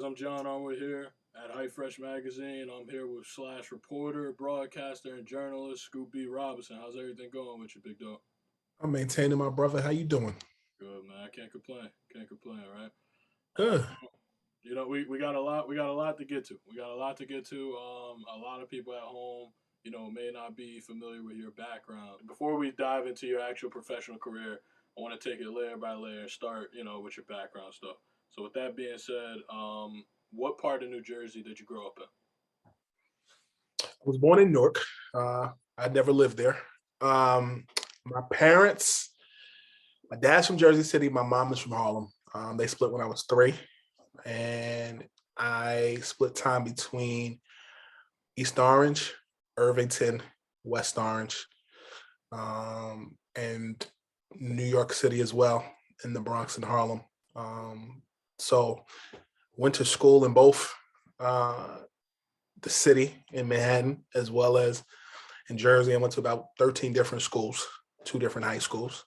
I'm John Arwood here at High Fresh Magazine. I'm here with Slash reporter, broadcaster, and journalist Scoop B. Robinson. How's everything going with you, big dog? I'm maintaining my brother. How you doing? Good, man. I can't complain. Can't complain, right? Um, Good. we got a lot. We got a lot to get to. We got a lot to get to. A lot of people at home, may not be familiar with your background. Before we dive into your actual professional career, I want to take it layer by layer. Start, with your background stuff. So, with that being said, what part of New Jersey did you grow up in? I was born in Newark. I never lived there. Um, my parents, my dad's from Jersey City. My mom is from Harlem. They split when I was 3, and I split time between East Orange, Irvington, West Orange, and New York City as well, in the Bronx and Harlem. So went to school in both uh, the city in Manhattan as well as in Jersey. I went to about 13 different schools, 2 different high schools.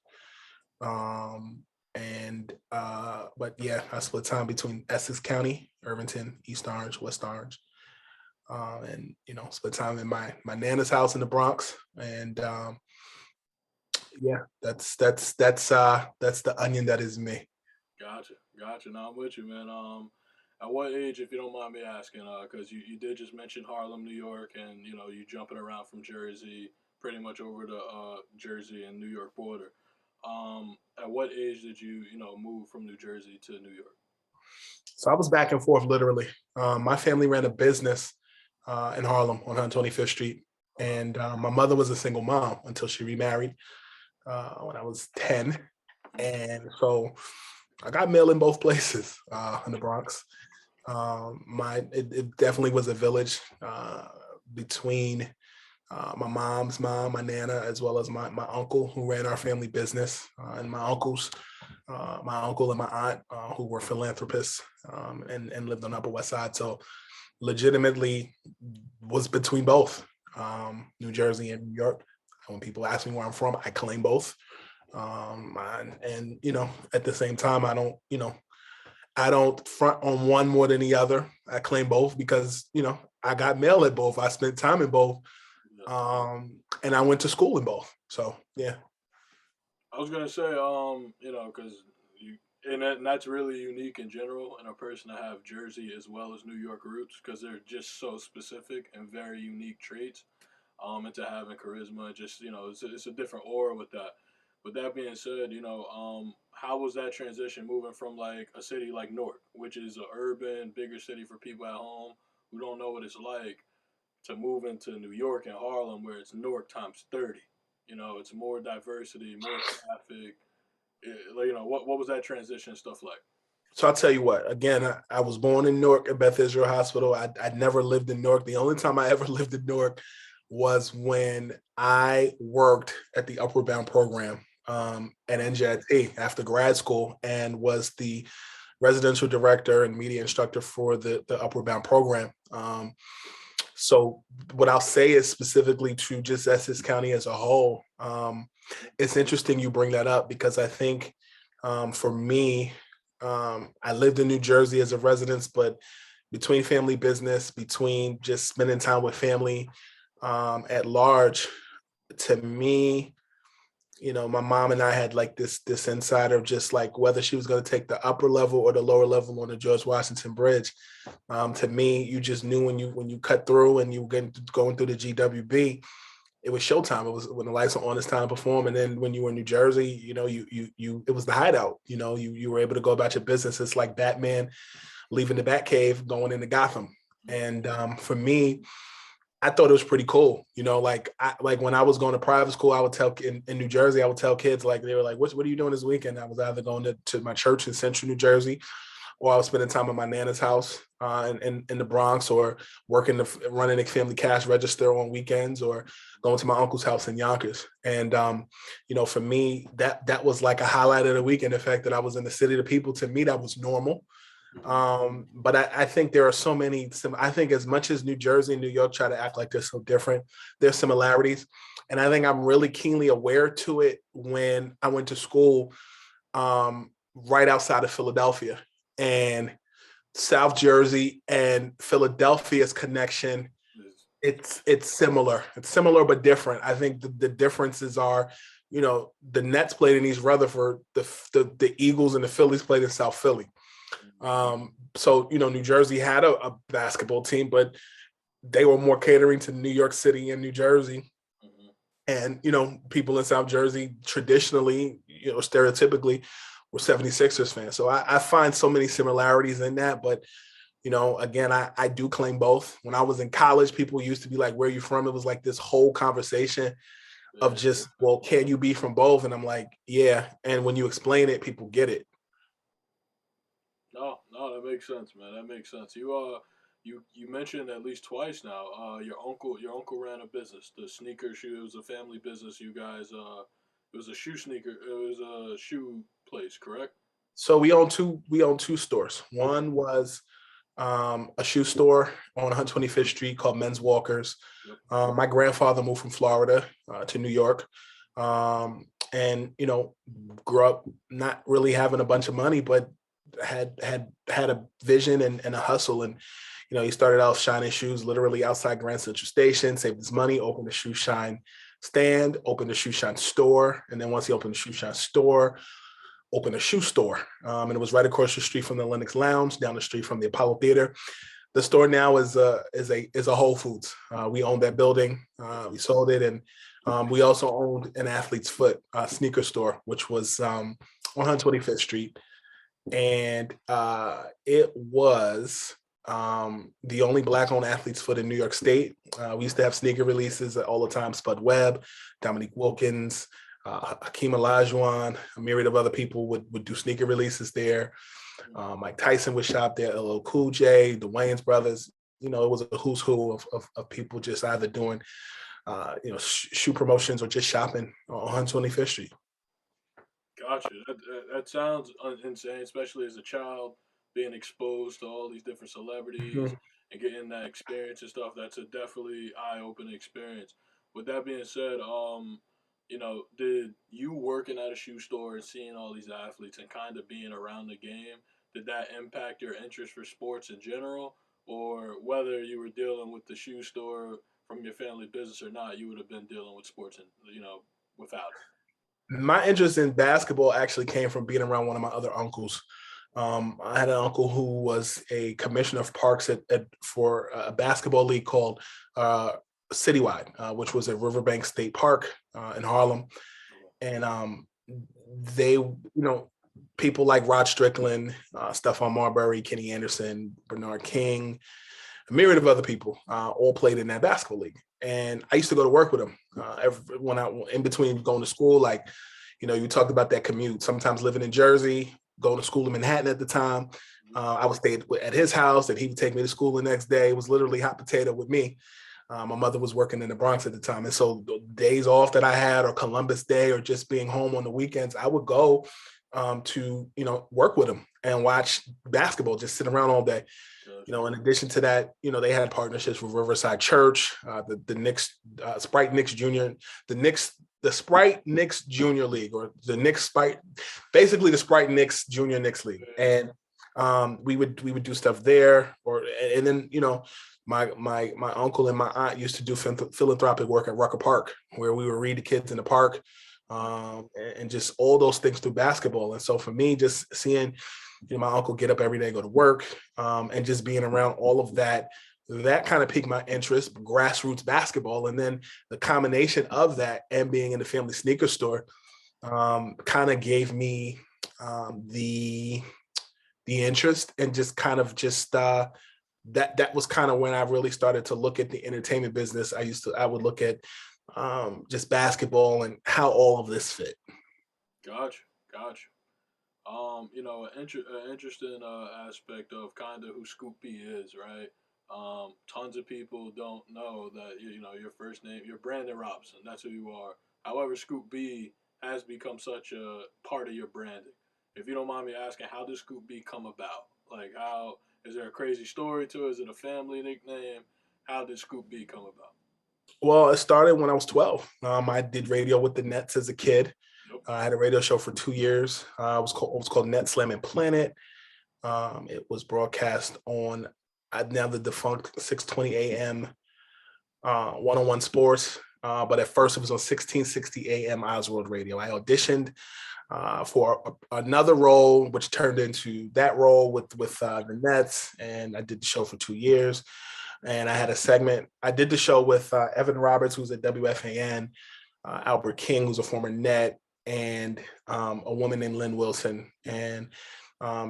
Um, but yeah, I split time between Essex County, Irvington, East Orange, West Orange. And spent time in my nana's house in the Bronx, and yeah, that's the onion that is me. Gotcha, gotcha. Now I'm with you, man. At what age, if you don't mind me asking, because you did just mention Harlem, New York, and you jumping around from Jersey, pretty much over the Jersey and New York border. At what age did you move from New Jersey to New York? So I was back and forth literally. My family ran a business in Harlem on 125th Street, Okay, and my mother was a single mom until she remarried when I was 10, and so I got mail in both places in the Bronx. It definitely was a village between my mom's mom, my nana, as well as my uncle who ran our family business, and my uncle and my aunt who were philanthropists and lived on Upper West Side. So legitimately was between both New Jersey and New York. When people ask me where I'm from, I claim both. And at the same time, I don't front on one more than the other. I claim both because I got mail at both. I spent time in both, yeah. and I went to school in both. So yeah. I was gonna say, because you and that's really unique in general in a person to have Jersey as well as New York roots because they're just so specific and very unique traits. And to having charisma, just it's a different aura with that. With that being said, how was that transition moving from like a city like Newark, which is a urban, bigger city for people at home who don't know what it's like, to move into New York and Harlem, where it's Newark times 30. It's more diversity, more traffic. What was that transition stuff like? So I'll tell you what. Again, I was born in Newark at Beth Israel Hospital. I'd never lived in Newark. The only time I ever lived in Newark was when I worked at the Upward Bound program at NJIT after grad school and was the residential director and media instructor for the Upward Bound program. So what I'll say is specifically to just Essex County as a whole. It's interesting you bring that up because I think for me, I lived in New Jersey as a residence, but between family business, between just spending time with family at large, to me, my mom and I had like this insider of just like whether she was going to take the upper level or the lower level on the George Washington Bridge. To me, you just knew when you cut through and you were going through the GWB, it was showtime. It was when the lights were on, it's time to perform. And then when you were in New Jersey, it was the hideout. You were able to go about your business. It's like Batman leaving the Batcave, going into Gotham. And for me, I thought it was pretty cool. Like when I was going to private school, I would tell in New Jersey, I would tell kids like they were like, what are you doing this weekend? I was either going to my church in Central New Jersey, or I was spending time at my nana's house in the Bronx, or running a family cash register on weekends, or going to my uncle's house in Yonkers. And for me, that was like a highlight of the weekend. The fact that I was in the city of the people, to me, that was normal. Mm-hmm. But I think there are so many. I think as much as New Jersey and New York try to act like they're so different, there's similarities, and I think I'm really keenly aware to it when I went to school right outside of Philadelphia, and South Jersey and Philadelphia's connection, It's- it's similar. It's similar but different. I think the differences are, the Nets played in East Rutherford, the Eagles and the Phillies played in South Philly. So New Jersey had a basketball team, but they were more catering to New York City and New Jersey. Mhm. And people in South Jersey traditionally, stereotypically, were 76ers fans. So I find so many similarities in that. But again, I do claim both. When I was in college, people used to be like, "Where are you from?" It was like this whole conversation of Yeah. just, "Well, can you be from both?" And I'm like, "Yeah." And when you explain it, people get it. No, no, that makes sense, man. That makes sense. You mentioned at least twice now. Your uncle ran a business, the sneaker shoe. It was a family business. You guys, it was a shoe sneaker. It was a shoe place, correct? So we own two stores. Okay. One was a shoe store on 125th Street called Men's Walkers. Yep. My grandfather moved from Florida to New York, and grew up not really having a bunch of money, but had a vision and a hustle. And he started out shining shoes literally outside Grand Central Station, saved his money, opened a shoe shine stand, opened a shoe shine store, and then once he opened the shoe shine store, opened a shoe store. And it was right across the street from the Lennox Lounge, down the street from the Apollo Theater. The store now is a Whole Foods. We owned that building. We sold it, and we also owned an Athlete's Foot sneaker store, which was on 125th Street, and it was the only Black-owned Athlete's Foot in New York State. We used to have sneaker releases all the time. Spud Webb, Dominique Wilkins, Hakeem Olajuwon, a myriad of other people would do sneaker releases there. Mike Tyson would shop there, LL Cool J, the Wayans brothers. It was a who's who of people just either doing, shoe promotions or just shopping on 125th Street. Gotcha. That sounds insane, especially as a child being exposed to all these different celebrities Mhm. and getting that experience and stuff. That's a definitely eye-opening experience. With that being said, did you working at a shoe store and seeing all these athletes and kind of being around the game, did that impact your interest for sports in general, or whether you were dealing with the shoe store from your family business or not, you would have been dealing with sports and without it. My interest in basketball actually came from being around one of my other uncles. I had an uncle who was a commissioner of parks for a basketball league called uh, Citywide, which was at Riverbank State Park in Harlem. And people like Rod Strickland, Stephon Marbury, Kenny Anderson, Bernard King, a myriad of other people all played in that basketball league. And I used to go to work with them when I in between going to school. Like, you talked about that commute. Sometimes living in Jersey, going to school in Manhattan at the time. I would stay at his house, and he would take me to school the next day. It was literally hot potato with me. My mother was working in the Bronx at the time, and so the days off that I had, or Columbus Day, or just being home on the weekends, I would go to work with him and watch basketball, just sit around all day. In addition to that, they had partnerships with Riverside Church, the Knicks, Sprite Knicks Junior, the Sprite Knicks Junior League, or the Knicks Sprite, basically the Sprite Knicks Junior Knicks League, and we would do stuff there, and then my uncle and my aunt used to do philanthropic work at Rucker Park, where we would read to kids in the park, and just all those things through basketball. And so for me, just seeing my uncle get up every day, go to work, and just being around all of that kind of piqued my interest, grassroots basketball. And then the combination of that and being in the family sneaker store kind of gave me the interest, and just kind of just that was kind of when I really started to look at the entertainment business. I would look at just basketball and how all of this fit. Gotcha, gotcha. An interesting aspect of kind of who Scoop B is, right? Tons of people don't know that your first name, you're Brandon Robinson. That's who you are. However, Scoop B has become such a part of your branding. If you don't mind me asking, how did Scoop B come about? Like, how is there a crazy story to it? Is it a family nickname? How did Scoop B come about? Well, it started when I was 12. I did radio with the Nets as a kid. Yep. I had a radio show for 2 years. It was called Net Slam and Planet. It was broadcast on now the defunct 620 a.m. 101 Sports, but at first it was on 1660 a.m. Oswald Radio. I auditioned for another role, which turned into that role with the Nets, and I did the show for 2 years. And I had a segment. I did the show with Evan Roberts, who's at WFAN, Albert King, who's a former Net, and a woman named Lynn Wilson. And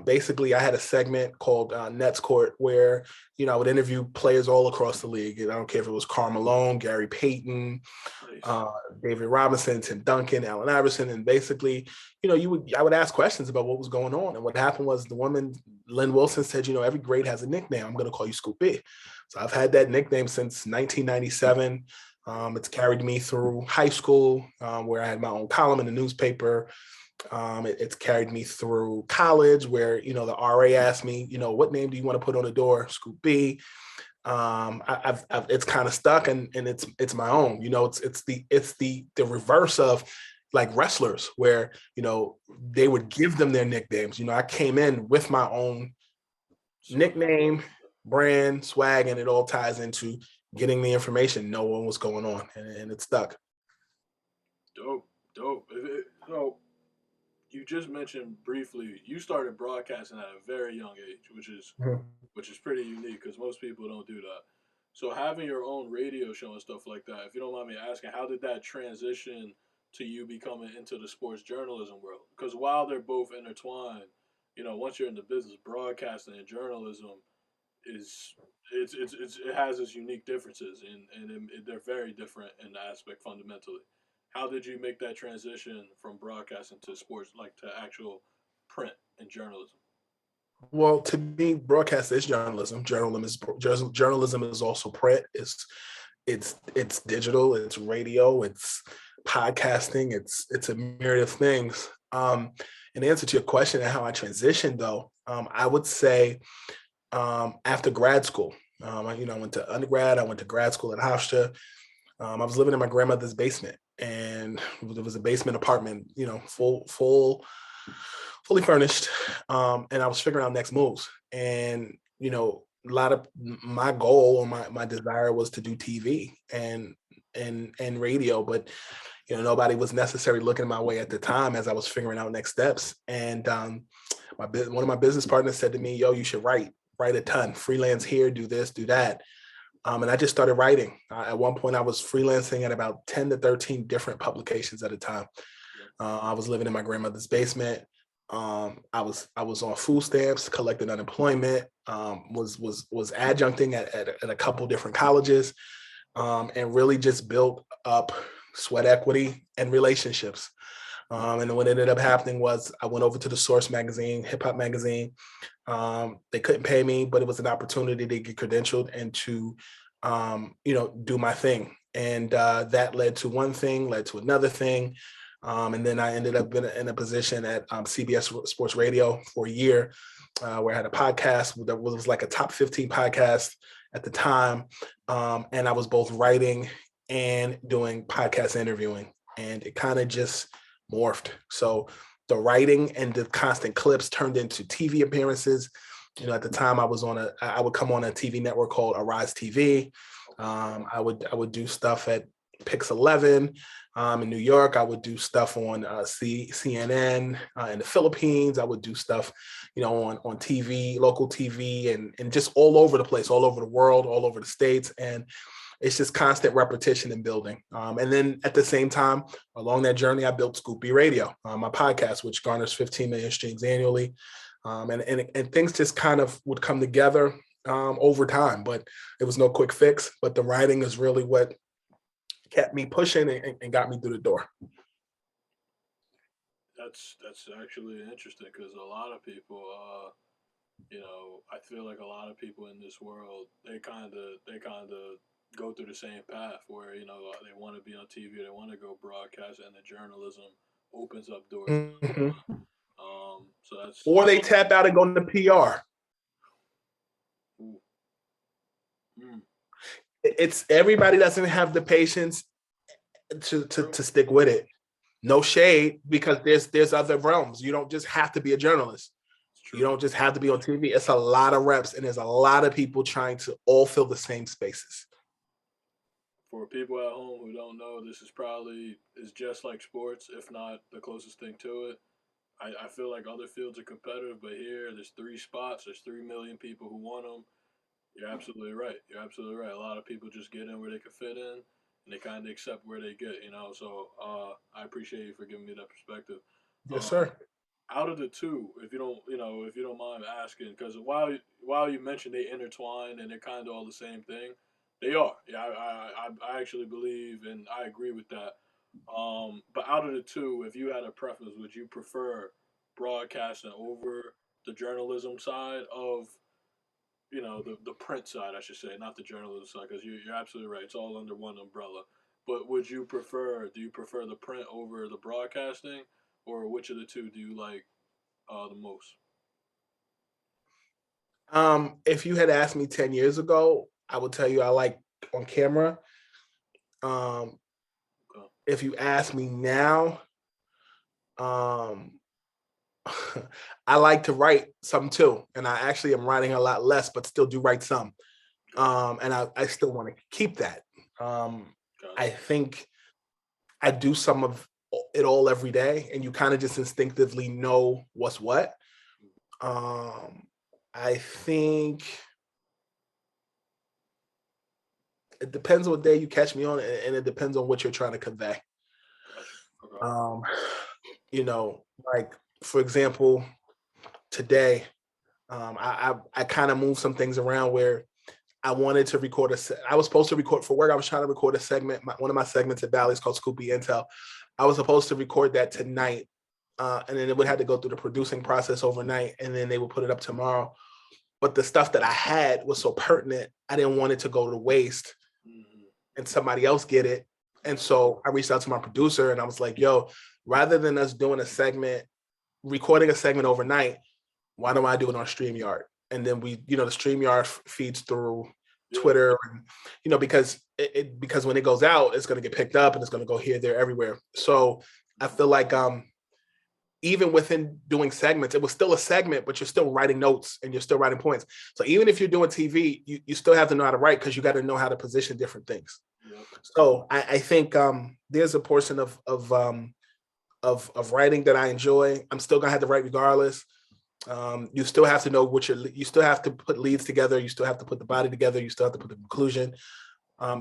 basically, I had a segment called Nets Court where, I would interview players all across the league. And I don't care if it was Karl Malone, Gary Payton, David Robinson, Tim Duncan, Allen Iverson. And basically, I would ask questions about what was going on. And what happened was the woman, Lynn Wilson, said, every grade has a nickname. I'm going to call you Scoop B. So I've had that nickname since 1997. It's carried me through high school, where I had my own column in the newspaper. It's carried me through college, where the RA asked me, what name do you want to put on the door? Scoop B. It's kind of stuck, and it's my own. It's the reverse of like wrestlers, where they would give them their nicknames. I came in with my own nickname, brand, swag, and it all ties into getting the information, knowing what's going on, and it's stuck. Dope. So you just mentioned briefly you started broadcasting at a very young age, which is pretty unique because most people don't do that. So having your own radio show and stuff like that, if you don't mind me asking, how did that transition to you becoming into the sports journalism world? Because while they're both intertwined, once you're in the business, broadcasting and journalism it has its unique differences, and they're very different in the aspect fundamentally. How did you make that transition from broadcasting to sports, like to actual print and journalism? Well, to me, broadcast is journalism. Journalism is also print. It's digital. It's radio. It's podcasting. It's a myriad of things. In answer to your question and how I transitioned, though, I would say after grad school, I went to undergrad. I went to grad school at Hofstra. I was living in my grandmother's basement, and it was a basement apartment, fully furnished. And I was figuring out next moves. And, a lot of my goal or my desire was to do TV and radio, but, nobody was necessarily looking my way at the time as I was figuring out next steps. And one of my business partners said to me, yo, you should write a ton, freelance here, do this, do that. And I just started writing. At one point, I was freelancing at about 10 to 13 different publications at a time. I was living in my grandmother's basement. I was on food stamps, collecting unemployment, was adjuncting at a couple different colleges, and really just built up sweat equity and relationships. And what ended up happening was I went over to the Source magazine, hip hop magazine. They couldn't pay me, but it was an opportunity to get credentialed and to, do my thing. And that led to one thing, led to another thing. And then I ended up in a position at CBS Sports Radio for a year, where I had a podcast that was like a top 15 podcast at the time. And I was both writing and doing podcast interviewing. And it kind of just morphed. So the writing and the constant clips turned into TV appearances. At the time I would come on a TV network called Arise TV. I would do stuff at Pix 11 in New York. I would do stuff on CNN in the Philippines. I would do stuff, on TV, local TV, and just all over the place, all over the world, all over the States. And it's just constant repetition and building. And then at the same time, along that journey, I built Scoop B Radio, my podcast, which garners 15 million streams annually. And things just kind of would come together over time, but it was no quick fix. But the writing is really what kept me pushing and got me through the door. That's actually interesting because a lot of people, I feel like a lot of people in this world, they kind of go through the same path where they want to be on TV, they want to go broadcast, and the journalism opens up doors. Mm-hmm. So that's or they tap out and go into PR. It's everybody doesn't have the patience to stick with it. No shade, because there's other realms. You don't just have to be a journalist. You True. don't just have to be on TV. It's a lot of reps, and there's a lot of people trying to all fill the same spaces. For people at home who don't know, this is just like sports, if not the closest thing to it. I feel like other fields are competitive, but here there's three spots, there's 3 million people who want them. You're absolutely right. You're absolutely right. A lot of people just get in where they can fit in, and they kind of accept where they get. So I appreciate you for giving me that perspective. Yes, Um, sir. Out of the two, if you don't mind asking, because while you mentioned they intertwine and they're kind of all the same thing, they are. Yeah, I actually believe and I agree with that. But out of the two, if you had a preference, would you prefer broadcasting over the journalism side of the print side, I should say, not the journalism side, because you're absolutely right. It's all under one umbrella. But do you prefer the print over the broadcasting, or which of the two do you like the most? If you had asked me 10 years ago, I would tell you I like on camera. Um, Okay. if you ask me now, um, I like to write some too, and I actually am writing a lot less, but still do write some. Gotcha. And I still want to keep that. I Gotcha. think I do some of it all every day, and you kind of just instinctively know what's what. Um, I think it depends on what day you catch me on, and it depends on what you're trying to convey. Gotcha. Okay. Um, like for example, today, I kind of moved some things around where I wanted to record I was supposed to record for work. I was trying to record a segment. One of my segments at Valley is called Scoopy Intel. I was supposed to record that tonight, and then it would have to go through the producing process overnight, and then they would put it up tomorrow. But the stuff that I had was so pertinent, I didn't want it to go to waste Hmm. and somebody else get it. And so I reached out to my producer and I was like, yo, rather than us doing a segment, recording a segment overnight, why don't I do it on StreamYard? And then the StreamYard feeds through Yeah. Twitter, and because because when it goes out, it's going to get picked up and it's going to go here, there, everywhere. So I feel like even within doing segments, it was still a segment, but you're still writing notes and you're still writing points. So even if you're doing TV, you still have to know how to write because you got to know how to position different things. Yep. So I think there's a portion of writing that I enjoy. I'm still gonna have to write regardless. You still have to know you still have to put leads together. You still have to put the body together. You still have to put the conclusion.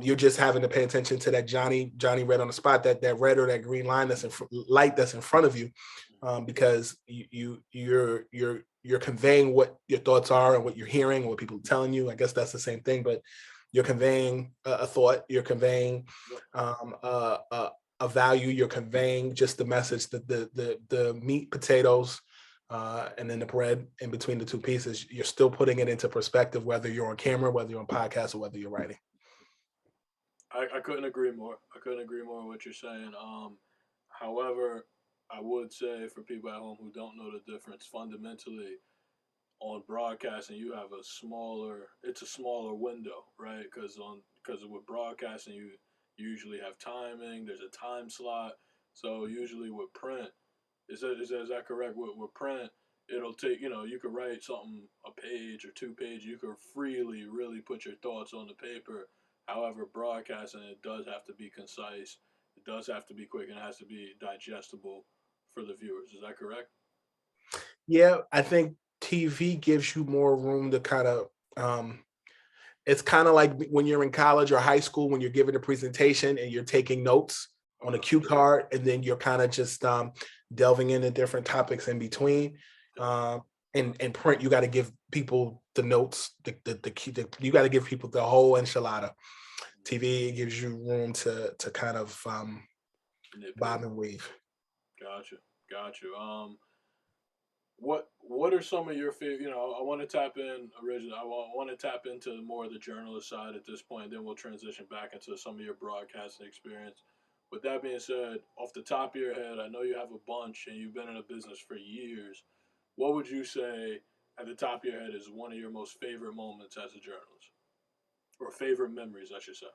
You're just having to pay attention to that Johnny red on the spot, that red or that green line light that's in front of you, because you're conveying what your thoughts are and what you're hearing and what people are telling you. I guess that's the same thing, but you're conveying a thought. You're conveying Yep. a value. You're conveying just the message, the meat, potatoes, and then the bread in between the two pieces. You're still putting it into perspective, whether you're on camera, whether you're on podcast, or whether you're writing. I couldn't agree more. I couldn't agree more with what you're saying. However, I would say for people at home who don't know the difference, fundamentally, on broadcasting you have it's a smaller window, right? Because with broadcasting you usually have timing, there's a time slot. So usually with print, is that correct? With print, it'll take, you could write something a page or 2 pages, you could freely really put your thoughts on the paper. However, broadcasting, it does have to be concise, it does have to be quick, and it has to be digestible for the viewers. Is that correct? Yeah, I think TV gives you more room to kind of. It's kind of like when you're in college or high school when you're giving a presentation and you're taking notes on a Okay. cue card, and then you're kind of just delving into different topics in between. Gotcha. Um, and print, you got to give people the notes, the key. You got to give people the whole enchilada. TV gives you room to kind of Nitpick. bob and weave. Gotcha. Gotcha. What are some of your favorite? I want to tap in originally. I want to tap into more of the journalist side at this point. Then we'll transition back into some of your broadcasting experience. With that being said, off the top of your head, I know you have a bunch and you've been in a business for years. What would you say at the top of your head is one of your most favorite moments as a journalist, or favorite memories, I should say?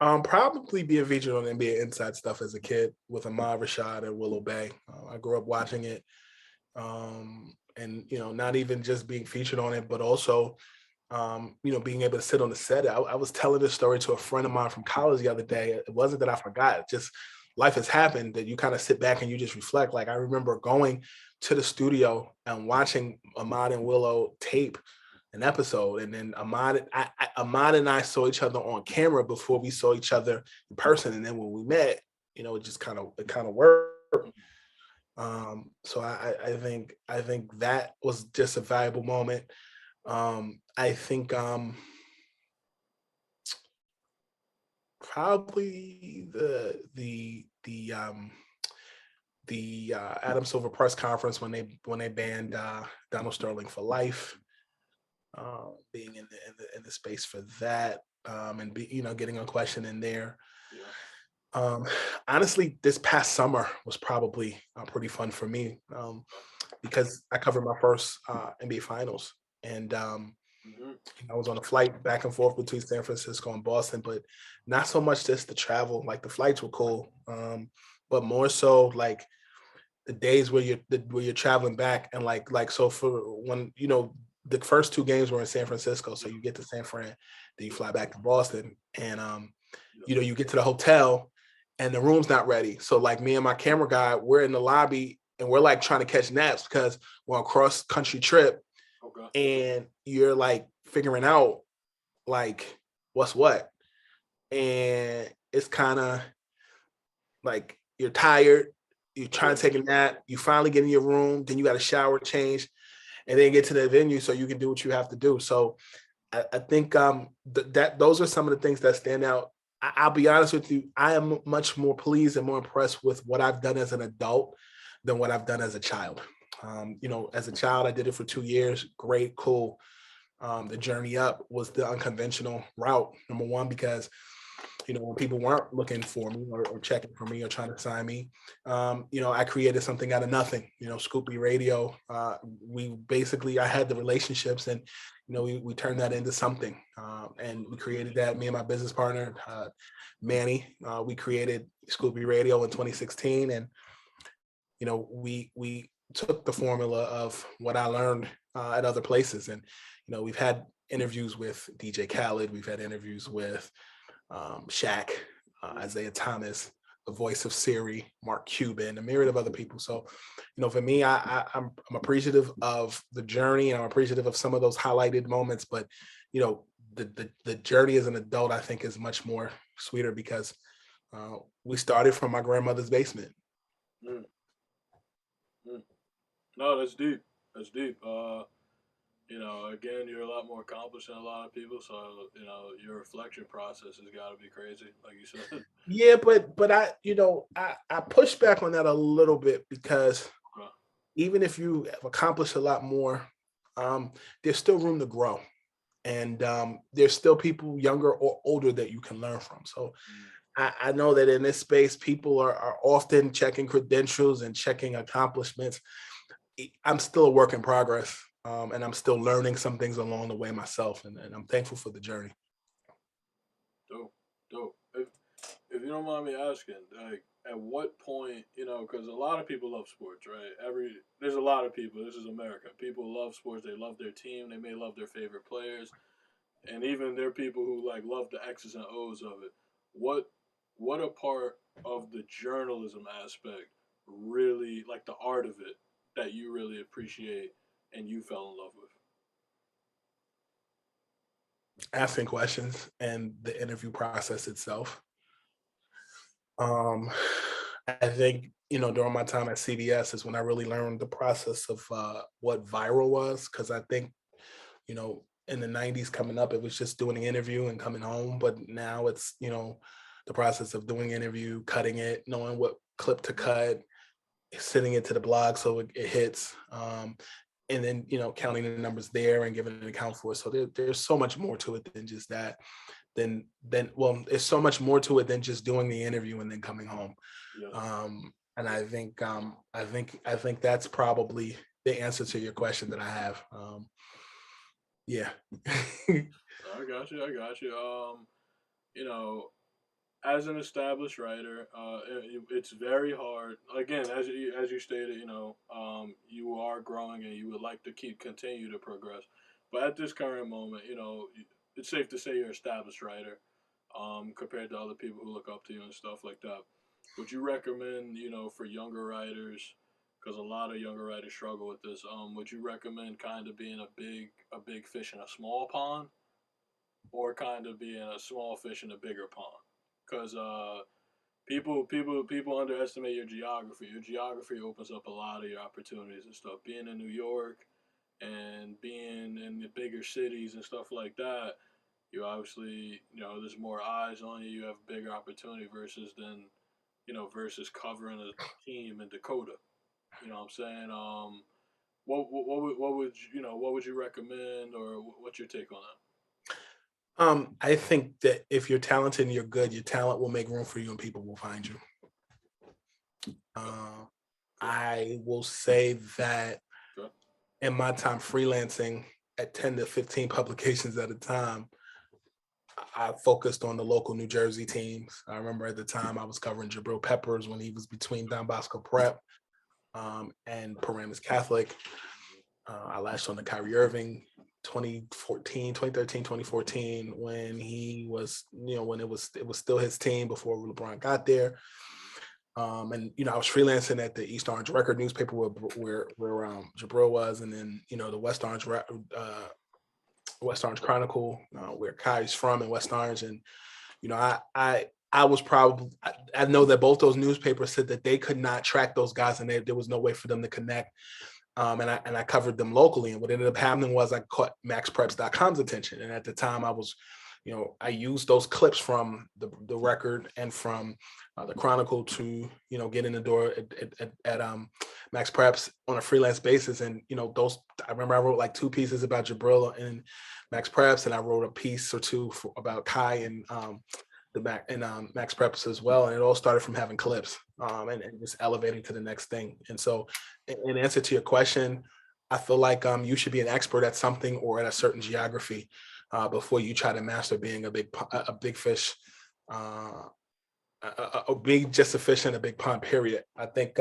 Probably being featured on NBA Inside Stuff as a kid with Ahmad Rashad and Willow Bay. I grew up watching it. And not even just being featured on it, but also being able to sit on the set. I was telling this story to a friend of mine from college the other day. It wasn't that I forgot, it just life has happened that you kind of sit back and you just reflect. Like I remember going to the studio and watching Ahmad and Willow tape an episode, and then Ahmad and I saw each other on camera before we saw each other in person, and then when we met, it kind of worked. So I think that was just a valuable moment. I think probably the Adam Silver press conference when they banned Donald Sterling for life, being in the space for that, and getting a question in there. Yeah. Um, Honestly, this past summer was probably pretty fun for me, because I covered my first NBA Finals, and Hmm. I was on a flight back and forth between San Francisco and Boston, but not so much just the travel. Like the flights were cool, but more so like the days where you're traveling back, and like so for when the first two games were in San Francisco, so you get to San Fran, then you fly back to Boston, and Yeah. you get to the hotel, and the room's not ready. So like me and my camera guy, we're in the lobby, and we're like trying to catch naps because we're on a cross country trip, Okay. and you're like figuring out like what's what, and it's kind of like you're tired, you're trying Yeah. to take a nap, you finally get in your room, then you got to shower, change, and then get to the venue so you can do what you have to do. So I think that those are some of the things that stand out. I'll be honest with you, I am much more pleased and more impressed with what I've done as an adult than what I've done as a child. As a child, I did it for 2 years. Great, cool. The journey up was the unconventional route. Number one, because when people weren't looking for me or checking for me or trying to sign me, I created something out of nothing. Scoopy Radio. I had the relationships, and we turned that into something, and we created that. Me and my business partner, Manny, we created Scoopy Radio in 2016, and we took the formula of what I learned at other places, and we've had interviews with DJ Khaled, we've had interviews with Shaq, Isaiah Thomas, the voice of Siri, Mark Cuban, a myriad of other people. So, for me, I'm appreciative of the journey, and I'm appreciative of some of those highlighted moments. But, the journey as an adult, I think, is much more sweeter because we started from my grandmother's basement. Mm. Mm. No, that's deep. That's deep. Again, you're a lot more accomplished than a lot of people, so your reflection process has got to be crazy, like you said. Yeah, but I push back on that a little bit because Okay. even if you have accomplished a lot more, um, there's still room to grow, and there's still people younger or older that you can learn from. So Mm. I know that in this space, people are often checking credentials and checking accomplishments. I'm still a work in progress, and I'm still learning some things along the way myself, and I'm thankful for the journey. Dope, dope. If you don't mind me asking, like, at what point, because a lot of people love sports, right? There's a lot of people. This is America. People love sports. They love their team. They may love their favorite players, and even there are people who like love the X's and O's of it. What what a part of the journalism aspect really, like the art of it, that you really appreciate and you fell in love with? Asking questions and the interview process itself. Um, I think during my time at CBS is when I really learned the process of what viral was, because I think in the 90s coming up, it was just doing an interview and coming home. But now it's, the process of doing interview, cutting it, knowing what clip to cut, sending it to the blog so it hits. And then, counting the numbers there and giving an account for it. So there's so much more to it than just that. Well, there's so much more to it than just doing the interview and then coming home. Yes. And I think that's probably the answer to your question that I have. Yeah. I got you. I got you. You know, as an established writer, it's very hard. Again, as you stated, you are growing and you would like to continue to progress. But at this current moment, it's safe to say you're an established writer, compared to other people who look up to you and stuff like that. Would you recommend, for younger writers, because a lot of younger writers struggle with this? Would you recommend kind of being a big fish in a small pond, or kind of being a small fish in a bigger pond? Because people underestimate your geography. Your geography opens up a lot of your opportunities and stuff. Being in New York and being in the bigger cities and stuff like that, you obviously, there's more eyes on you. You have bigger opportunity versus covering a team in Dakota. You know what I'm saying? What would you recommend, or what's your take on that? I think that if you're talented and you're good, your talent will make room for you and people will find you. Okay. Uh, Okay. I will say that Okay. in my time freelancing at 10 to 15 publications at a time, I focused on the local New Jersey teams. I remember at the time I was covering Jabril Peppers when he was between Don Bosco Prep and Paramus Catholic. I latched on to Kyrie Irving 2014, 2013, 2014 when he was, when it was still his team before LeBron got there. And I was freelancing at the East Orange Record newspaper where Jabril was, and then the West Orange Chronicle, where Kai's from in West Orange. And I was probably, I know that both those newspapers said that they could not track those guys, and there was no way for them to connect. And I covered them locally. And what ended up happening was I caught MaxPreps.com's attention. And at the time, I was, I used those clips from the record and from the Chronicle to, get in the door at Max Preps on a freelance basis. And I remember I wrote like 2 pieces about Jabril and Max Preps, and I wrote a piece or 2 about Kai and Max Preps as well. And it all started from having clips and just elevating to the next thing. And so, in answer to your question, I feel like you should be an expert at something or at a certain geography before you try to master being a big fish, a big just a fish in a big pond. Period. I think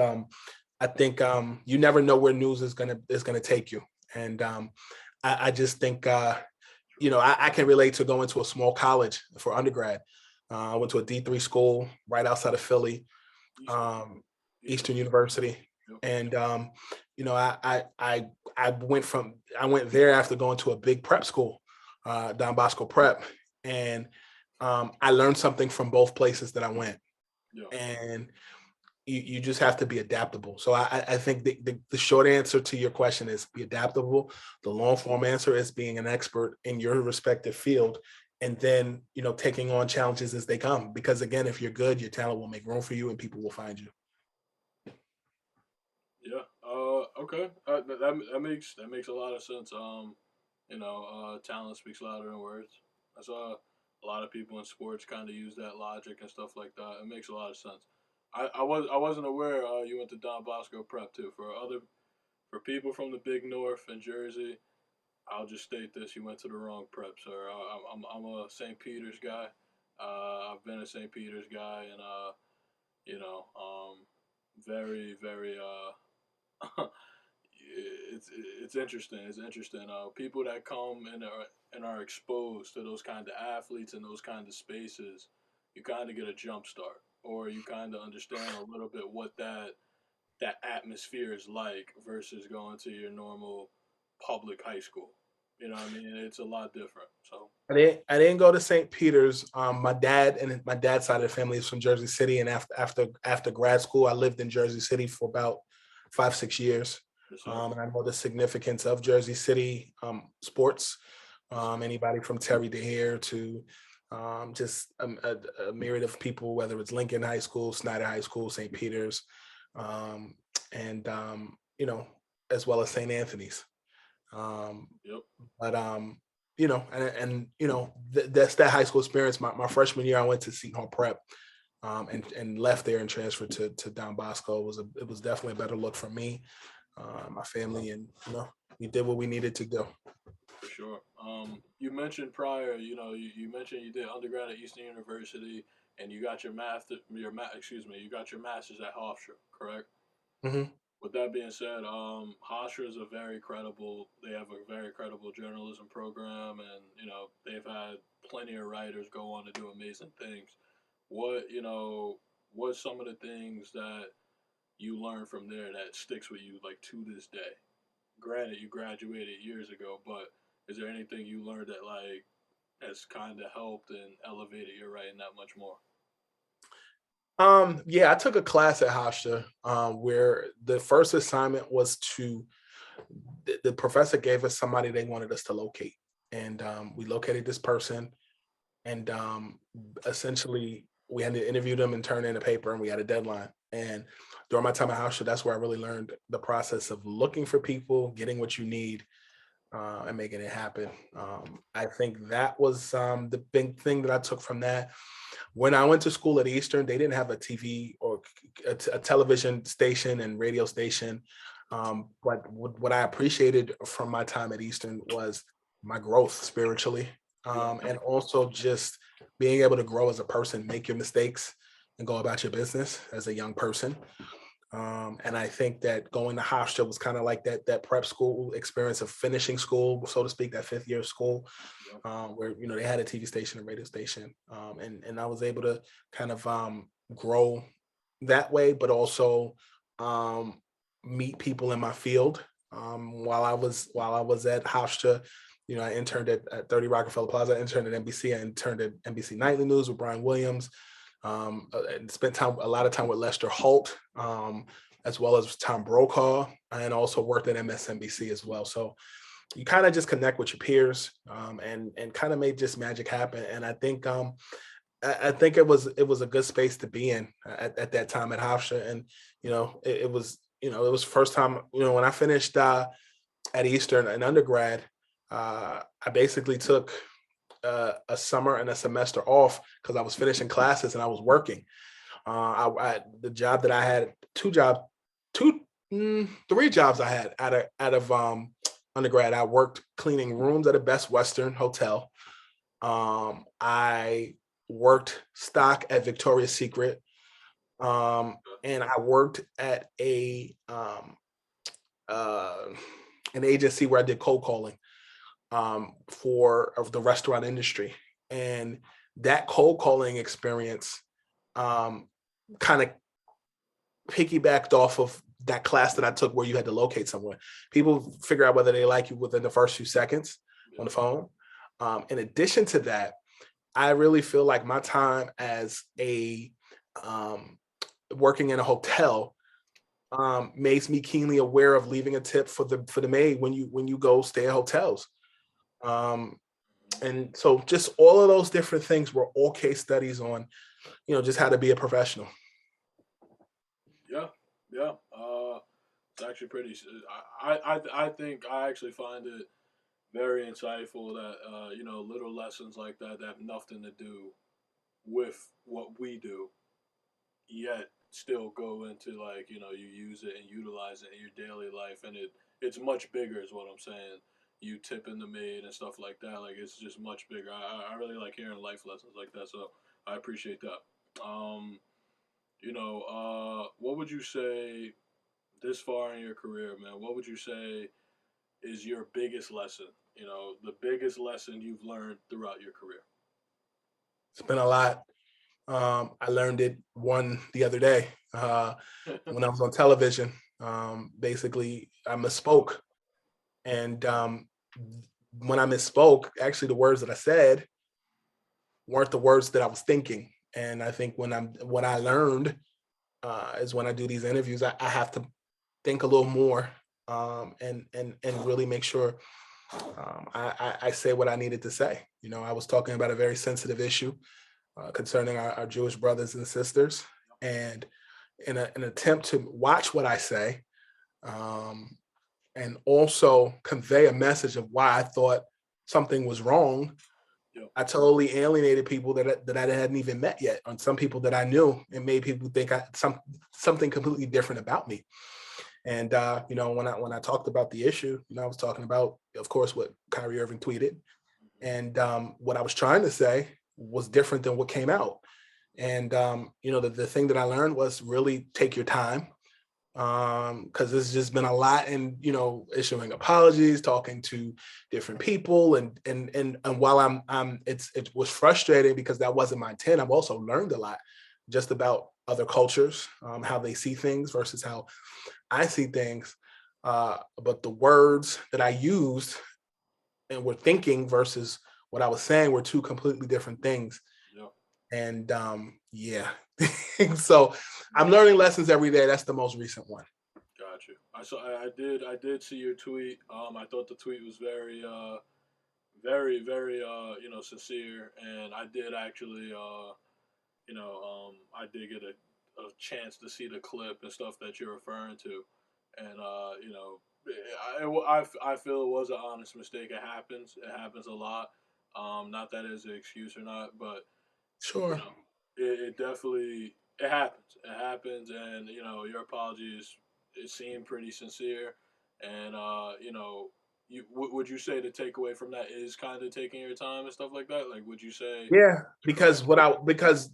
you never know where news is gonna take you, and I just think I can relate to going to a small college for undergrad. I went to a D3 school right outside of Philly, Eastern. um, Eastern. Eastern University, Yep. and I went there after going to a big prep school, Don Bosco Prep, and I learned something from both places that I went, Yeah. and you just have to be adaptable. So I think the short answer to your question is be adaptable. The long form answer is being an expert in your respective field, and then taking on challenges as they come. Because again, if you're good, your talent will make room for you, and people will find you. Yeah. Okay. That makes a lot of sense. Talent speaks louder than words. I saw a lot of people in sports kind of use that logic and stuff like that. It makes a lot of sense. I wasn't aware you went to Don Bosco Prep too. For people from the Big North and Jersey, I'll just state this: you went to the wrong prep, sir. I'm a St. Peter's guy. I've been a St. Peter's guy, and very very it's interesting. It's interesting. People that come and are exposed to those kind of athletes and those kind of spaces, you kind of get a jump start, or you kind of understand a little bit what that atmosphere is like versus going to your normal public high school. You know what I mean? It's a lot different. So I didn't go to St. Peter's. My dad's side of the family is from Jersey City, and after grad school, I lived in Jersey City for about 5-6 years. yes, sir. And I know the significance of Jersey City sports. Yes, sir. Anybody from Terry DeHare to just a myriad of people, whether it's Lincoln High School, Snyder High School, St. Peter's, um, and as well as St. Anthony's. Um, Yep. but that's that high school experience. My freshman year, I went to Seton Hall Prep, and left there and transferred to Don Bosco. It was definitely a better look for me, my family, and we did what we needed to do. For sure. You mentioned prior, you mentioned you did undergrad at Eastern University and you got you got your master's at Hofstra, correct? Hmm. With that being said, Hofstra is a very credible. They have a very credible journalism program, and they've had plenty of writers go on to do amazing things. What what's some of the things that you learned from there that sticks with you like to this day? Granted, you graduated years ago, but is there anything you learned that like has kind of helped and elevated your writing that much more? Yeah, I took a class at Hofstra where the first assignment was the professor gave us somebody they wanted us to locate. And we located this person, and essentially we had to interview them and turn in a paper, and we had a deadline. And during my time at Hofstra, that's where I really learned the process of looking for people, getting what you need, and making it happen. I think that was the big thing that I took from that. When I went to school at Eastern, they didn't have a TV or a television station and radio station. But what I appreciated from my time at Eastern was my growth spiritually, Yeah, and also just being able to grow as a person, make your mistakes, and go about your business as a young person. And I think that going to Hofstra was kind of like that prep school experience of finishing school, so to speak, that fifth year of school, yeah, where they had a TV station, a radio station, and I was able to kind of grow that way, but also um, meet people in my field. While I was at Hofstra, I interned at 30 Rockefeller Plaza. I interned at NBC. I interned at NBC Nightly News with Brian Williams. And spent a lot of time with Lester Holt, as well as Tom Brokaw, and also worked at MSNBC as well. So you kind of just connect with your peers, and kind of made just magic happen. And I think it was a good space to be in at that time at Hofstra. And it was first time when I finished at Eastern in undergrad. I basically took a summer and a semester off because I was finishing classes and I was working. The job that I had, two, 3 jobs I had out of undergrad. I worked cleaning rooms at a Best Western hotel. I worked stock at Victoria's Secret, and I worked at uh, an agency where I did cold calling for of the restaurant industry. And that cold calling experience um, kind of piggybacked off of that class that I took where you had to locate someone. People figure out whether they like you within the first few seconds on yeah, the phone. In addition to that, I really feel like my time as a um, working in a hotel makes me keenly aware of leaving a tip for the maid when you go stay at hotels. Um, mhm, and so just all of those different things were all case studies on just how to be a professional. yeah, yeah. It's actually pretty. I think I actually find it very insightful that little lessons like that have nothing to do with what we do, yet still go into like you use it and utilize it in your daily life, and it's much bigger is what I'm saying. You tipping the maid and stuff like that, like it's just much bigger. I really like hearing life lessons like that, so I appreciate that. What would you say this far in your career, man? What would you say is your biggest lesson? The biggest lesson you've learned throughout your career. It's been a lot. I learned it one the other day when I was on television. Basically, I misspoke, and when I misspoke, actually the words that I said weren't the words that I was thinking. And I think what I learned is when I do these interviews, I have to think a little more, and really make sure I say what I needed to say. I was talking about a very sensitive issue concerning our Jewish brothers and sisters, and in an attempt to watch what I say, um, and also convey a message of why I thought something was wrong. Yep. I totally alienated people that I hadn't even met yet, on some people that I knew, and made people think something completely different about me. And when I talked about the issue, I was talking about, of course, what Kyrie Irving tweeted, Mhm. and what I was trying to say was different than what came out. And the thing that I learned was really take your time, because there's just been a lot in, issuing apologies, talking to different people, and while it was frustrating because that wasn't my intent. I've also learned a lot just about other cultures, how they see things versus how I see things. But the words that I used and were thinking versus what I was saying were two completely different things. Yep. And yeah, so I'm learning lessons every day. That's the most recent one. Got you. I did see your tweet. I thought the tweet was very sincere, and I did actually I did get a chance to see the clip and stuff that you're referring to, and I feel it was an honest mistake. It happens. It happens a lot. Not that it's an excuse or not, but you Sure. know, it definitely it happens. It happens, and your apologies. It seemed pretty sincere, and would you say the takeaway from that is kind of taking your time and stuff like that? Like, would you say Yeah, the correct?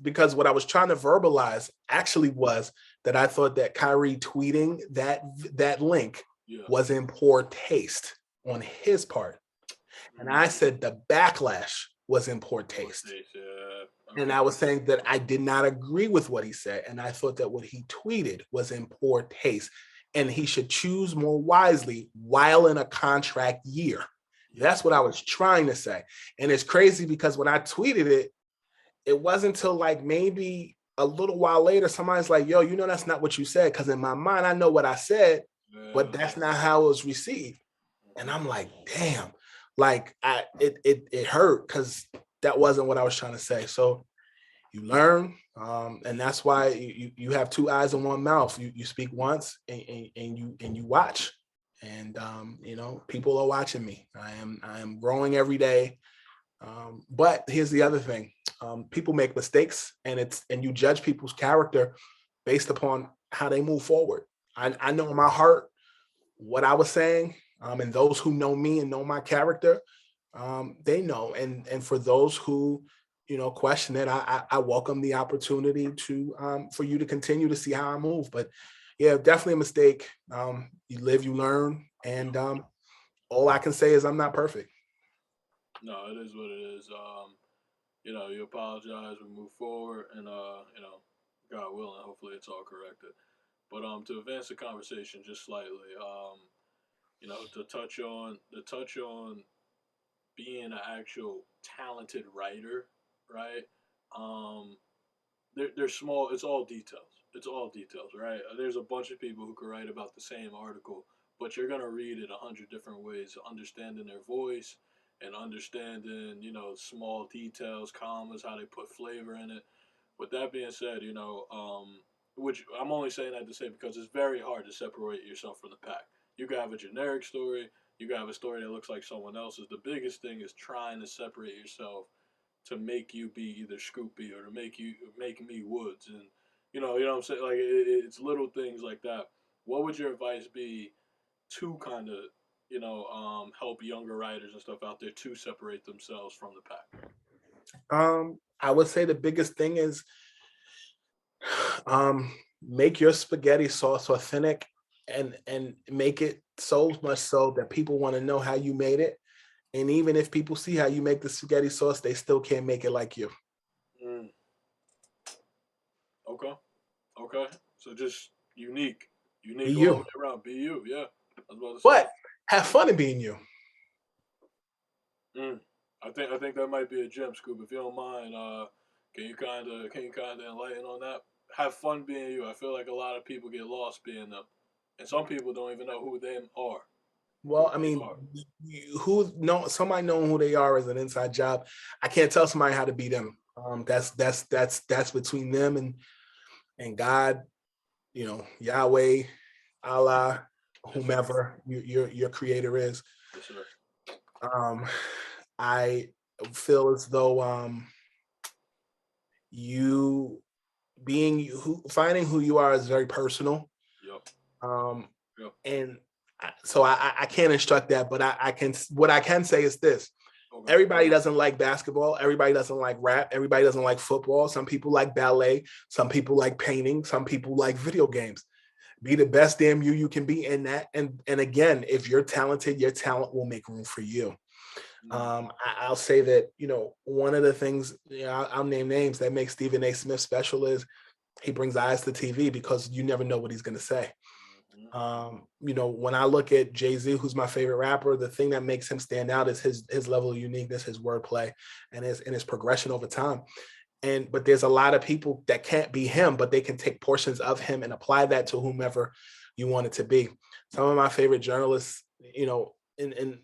because what I was trying to verbalize actually was that I thought that Kyrie tweeting that link Yeah. was in poor taste on his part, and Mm, I said the backlash was in poor poor taste. taste. Yeah. And Okay. I was saying that I did not agree with what he said. And I thought that what he tweeted was in poor taste. And he should choose more wisely while in a contract year. Yeah. That's what I was trying to say. And it's crazy because when I tweeted it, it wasn't until like maybe a little while later, somebody's like, yo, that's not what you said. Because in my mind, I know what I said, but Yeah. that's not how it was received. And I'm like, damn, like it hurt because that wasn't what I was trying to say. So you learn, and that's why you have two eyes and one mouth. You speak once, and you watch, and people are watching me. I am growing every day. But here's the other thing: people make mistakes, and you judge people's character based upon how they move forward. I know in my heart what I was saying, and those who know me and know my character, they know. And for those who question it, I welcome the opportunity to for you to continue to see how I move. But yeah, definitely a mistake. You live, you learn, and all I can say is I'm not perfect. No, it is what it is. You apologize, we move forward, and God willing, hopefully it's all corrected. But to advance the conversation just slightly, to touch on being an actual talented writer, right? Um, they're small. It's all details. It's all details, right? There's a bunch of people who could write about the same article, but you're gonna read it 100 different ways, understanding their voice and understanding, small details, commas, how they put flavor in it. With that being said, which I'm only saying that to say because it's very hard to separate yourself from the pack. You can have a generic story. You can have a story that looks like someone else's. The biggest thing is trying to separate yourself to make you be either Scoopy or to make me Woods, and what I'm saying. Like it's little things like that. What would your advice be to kind of help younger writers and stuff out there to separate themselves from the pack? I would say the biggest thing is make your spaghetti sauce authentic, and make it so much so that people want to know how you made it. And even if people see how you make the spaghetti sauce, they still can't make it like you. Mm, okay, okay. So just unique, Be unique all the you, way around. Be you, yeah. I was about to say. but have fun in being you. Mm. I think that might be a gem, Scoop. If you don't mind, can you kind of enlighten on that? Have fun being you. I feel like a lot of people get lost being them, and some people don't even know who they are. Who Well, I they mean, are. who know somebody knowing who they are is an inside job. I can't tell somebody how to be them. That's between them and God. Yahweh, Allah, Yes, sir. whomever your creator is. Yes, sir. Um, I feel as though you being you, finding who you are is very personal. Yep. Um, Yep. and so I can't instruct that, but I can. What I can say is this: Go Okay. Everybody doesn't like basketball. Everybody doesn't like rap. Everybody doesn't like football. Some people like ballet. Some people like painting. Some people like video games. Be the best damn you can be in that. And again, if you're talented, your talent will make room for you. Mm, I'll say that, one of the things, I'll name names that make Stephen A. Smith special is he brings eyes to TV because you never know what he's going to say. mhm, When I look at Jay-Z, who's my favorite rapper, the thing that makes him stand out is his level of uniqueness, his wordplay, and his progression over time. But there's a lot of people that can't be him, but they can take portions of him and apply that to whomever you want it to be. Some of my favorite journalists, in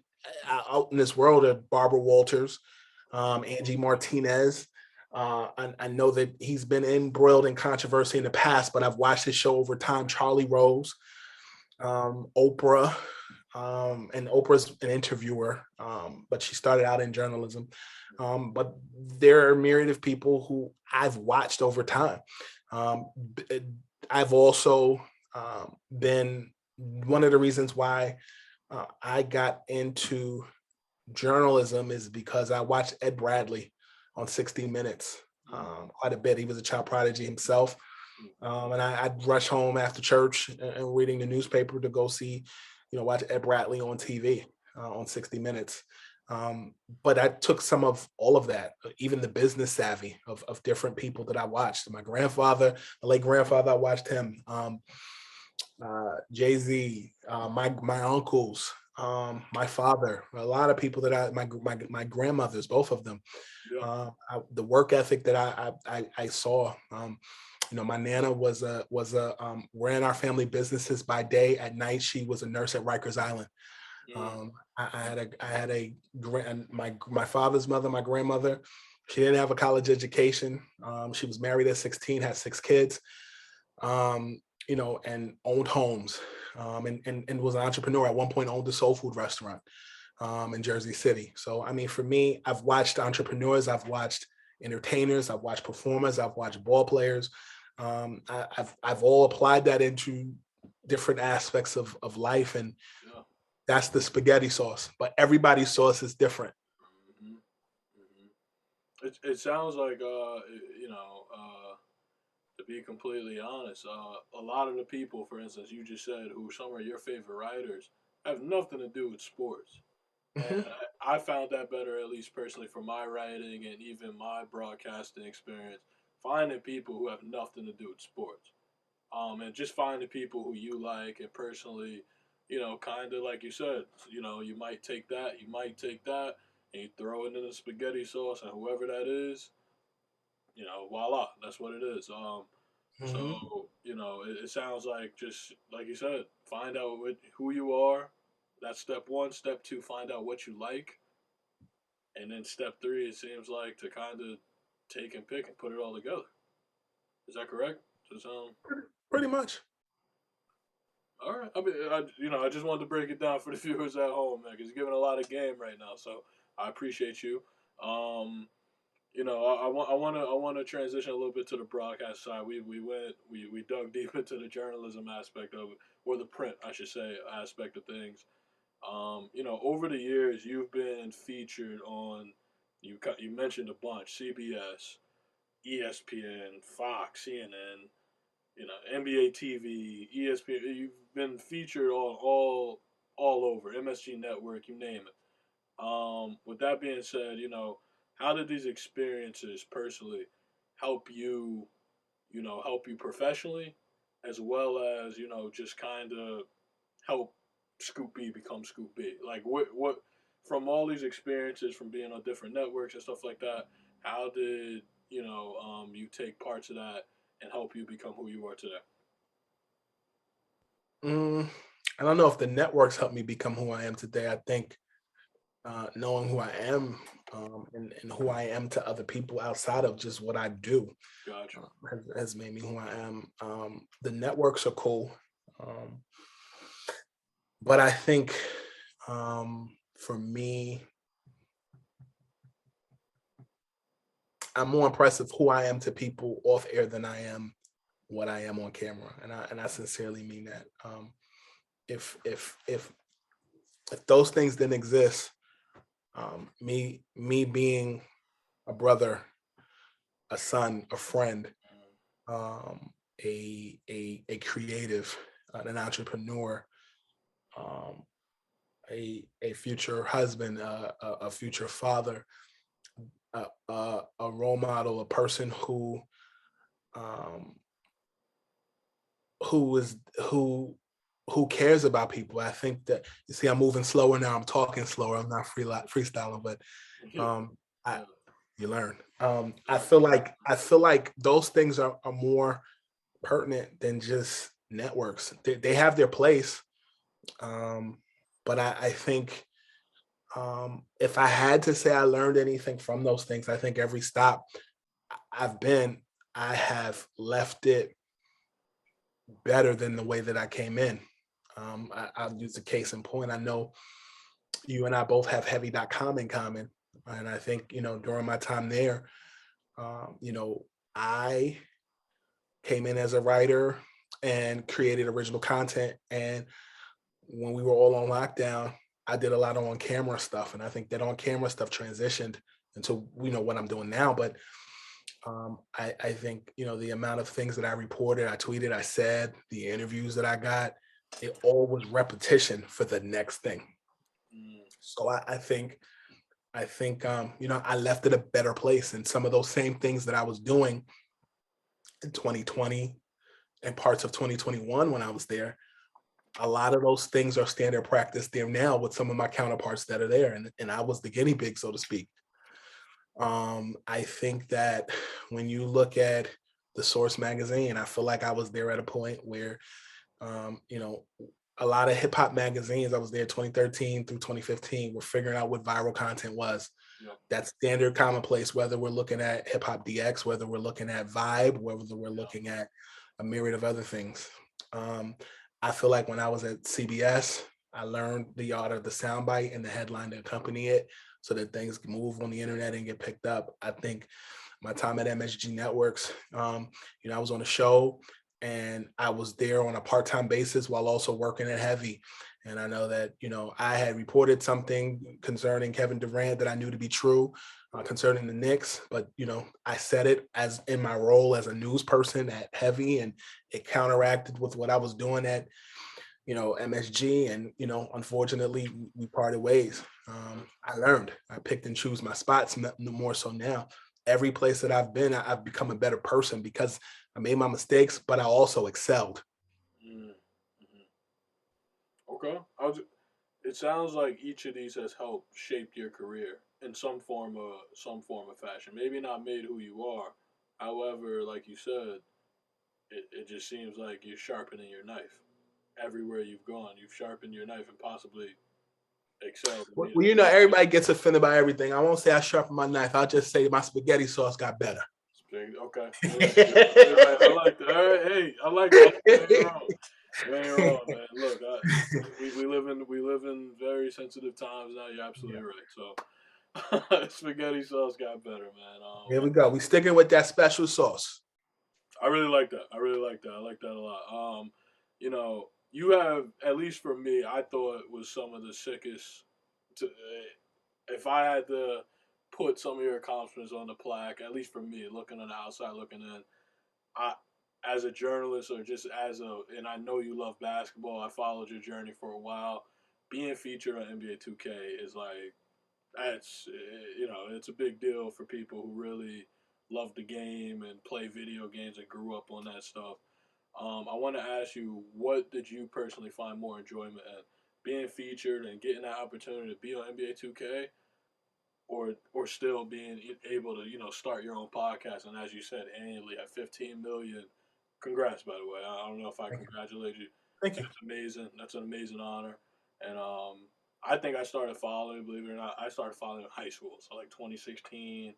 out in this world are Barbara Walters, Angie Martinez. I know that he's been embroiled in controversy in the past, but I've watched his show over time. Charlie Rose, Oprah, and Oprah's an interviewer, but she started out in journalism. But there are a myriad of people who I've watched over time. Um, I've also been one of the reasons why I got into journalism is because I watched Ed Bradley on 60 Minutes quite a bit. He was a child prodigy himself. And I'd rush home after church and reading the newspaper to go see, watch Ed Bradley on TV on 60 Minutes. But I took some of all of that, even the business savvy of different people that I watched. My grandfather, my late grandfather, I watched him. Jay-Z, my uncles, my father, a lot of people that my grandmothers, both of them. yeah. The work ethic that I saw. My nana ran our family businesses by day. At night, she was a nurse at Rikers Island. Mm, I had my father's mother, my grandmother. She didn't have a college education. She was married at 16, had 6 kids. And owned homes, and was an entrepreneur. At one point owned a soul food restaurant in Jersey City. So, I mean, for me, I've watched entrepreneurs, I've watched entertainers, I've watched performers, I've watched ball players. I've all applied that into different aspects of life, and yeah. that's the spaghetti sauce. But everybody's sauce is different. Hmm. Hmm. It sounds like to be completely honest, a lot of the people, for instance, you just said, who some of your favorite writers, have nothing to do with sports. Mhm. And I found that better, at least personally, for my writing and even my broadcasting experience, finding people who have nothing to do with sports. And just finding people who you like and personally, kind of like you said, you might take that, and you throw it in the spaghetti sauce, and whoever that is, voila, that's what it is. Mhm. So it sounds like, just like you said, find out who you are. That's step one. Step two, find out what you like, and then step three, it seems like, to kind of take and pick and put it all together. Is that correct? Does Pretty much. all right? I mean, I just wanted to break it down for the viewers at home, man, because you're giving a lot of game right now. So I appreciate you. Um, I want to transition a little bit to the broadcast side. We dug deep into the journalism aspect of it, or the print, I should say, aspect of things. Over the years, you've been featured on. You mentioned a bunch: CBS, ESPN, Fox, CNN. NBA TV, ESPN. You've been featured on all over MSG Network. You name it. With that being said, how did these experiences personally help you, help you professionally, as well as, just kind of help Scoop B become Scoop B? Like, what, from all these experiences, from being on different networks and stuff like that, how did, you take parts of that and help you become who you are today? Mm, I don't know if the networks helped me become who I am today. I think knowing who I am, and who I am to other people outside of just what I do Gotcha. has made me who I am. The networks are cool, um, but I think for me, I'm more impressed with who I am to people off air than I am what I am on camera, and I sincerely mean that. If if if if those things didn't exist, Me being a brother, a son, a friend, um, a creative, an entrepreneur, um, a future husband, a future father, a role model, a person um, who is who cares about people. I think that you see, I'm moving slower now. I'm talking slower. I'm not freestyling, but Yeah, um, I, yeah, you learn. yeah. I feel like those things are more pertinent than just networks. They have their place, um, but I think if I had to say I learned anything from those things, I think every stop I've been, I have left it better than the way that I came in. I'll use the case in point. I know you and I both have heavy.com in common. And I think, during my time there, you know, I came in as a writer and created original content. And when we were all on lockdown, I did a lot of on camera stuff. And I think that on camera stuff transitioned into, what I'm doing now. But I think, the amount of things that I reported, I tweeted, I said, the interviews that I got, it all was repetition for the next thing. Mm, So I think, I left it a better place. And some of those same things that I was doing in 2020 and parts of 2021 when I was there, a lot of those things are standard practice there now with some of my counterparts that are there. And I was the guinea pig, so to speak. I think that when you look at the Source magazine, I feel like I was there at a point where, um, you know, a lot of hip hop magazines, I was there 2013 through 2015, were figuring out what viral content was. yeah, That's standard commonplace, whether we're looking at Hip Hop DX, whether we're looking at Vibe, whether we're yeah. looking at a myriad of other things. Um, I feel like when I was at CBS, I learned the art of the soundbite and the headline to accompany it so that things can move on the internet and get picked up. I think my time at MSG Networks, I was on a show and I was there on a part-time basis while also working at Heavy. And I know that, I had reported something concerning Kevin Durant that I knew to be true concerning the Knicks, but, I said it as in my role as a news person at Heavy, and it counteracted with what I was doing at, MSG. And, unfortunately, we parted ways. I learned. I picked and choose my spots more so now. Every place that I've been, I've become a better person because I made my mistakes, but I also excelled. Mm, mhm. Okay. It sounds like each of these has helped shape your career in some form of fashion. Maybe not made who you are. However, like you said, it just seems like you're sharpening your knife. Everywhere you've gone, you've sharpened your knife and possibly excelled in Well, being a better everybody gets offended by everything. I won't say I sharpened my knife. I'll just say my spaghetti sauce got better. Okay. You're right. I like that. All right. Hey, I like that. You ain't wrong. You ain't wrong, man. Look, we live in very sensitive times now. You're absolutely Yeah. right. So spaghetti sauce got better, man. Here we go. We sticking with that special sauce. I really like that. I really like that. I like that a lot. You have, at least for me, I thought it was some of the sickest. If I had to put some of your accomplishments on the plaque, at least for me, looking on the outside, looking in, I, as a journalist or just and I know you love basketball. I followed your journey for a while. Being featured on NBA 2K is like it's a big deal for people who really love the game and play video games and grew up on that stuff. I want to ask you, what did you personally find more enjoyment in? Being featured and getting that opportunity to be on NBA 2K, or still being able to start your own podcast, and as you said, annually at 15 million. Congrats, by the way. I don't know if I Thank you. congratulate you. Thank you. That's amazing. That's an amazing honor. And I think I started following, believe it or not, I started following in high school, so like 2016,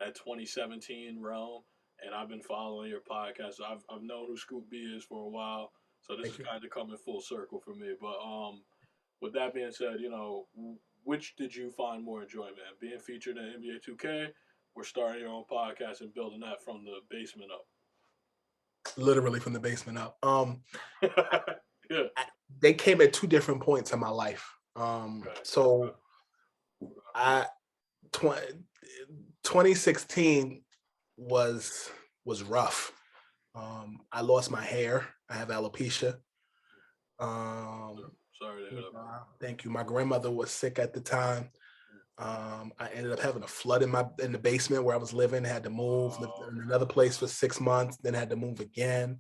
that 2017 realm. And I've been following your podcast. I've known who Scoop B is for a while, so this is Thank you. kind of coming full circle for me. But with that being said, which did you find more enjoyment in? Being featured in NBA 2K or starting your own podcast and building that from the basement Literally from the basement up. up? Yeah. They came at two different points in my life. Okay. So I 2016 was rough. I lost my hair. I have alopecia. Sorry to hear that, man. Thank you. My grandmother was sick at the time. I ended up having a flood in the basement where I was living. Had to move, lived in another place for 6 months, then had to move again.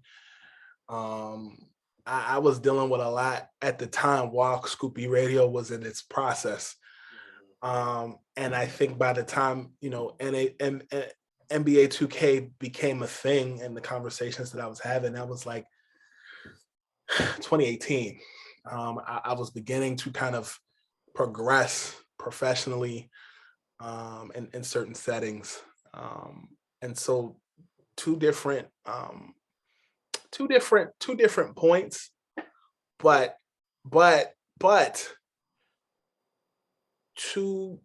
Um, I was dealing with a lot at the time while Scoopy Radio was in its process. And I think by the time, NBA 2K became a thing and the conversations that I was having, that was like 2018. I was beginning to kind of progress professionally in certain settings. And so two different points, but two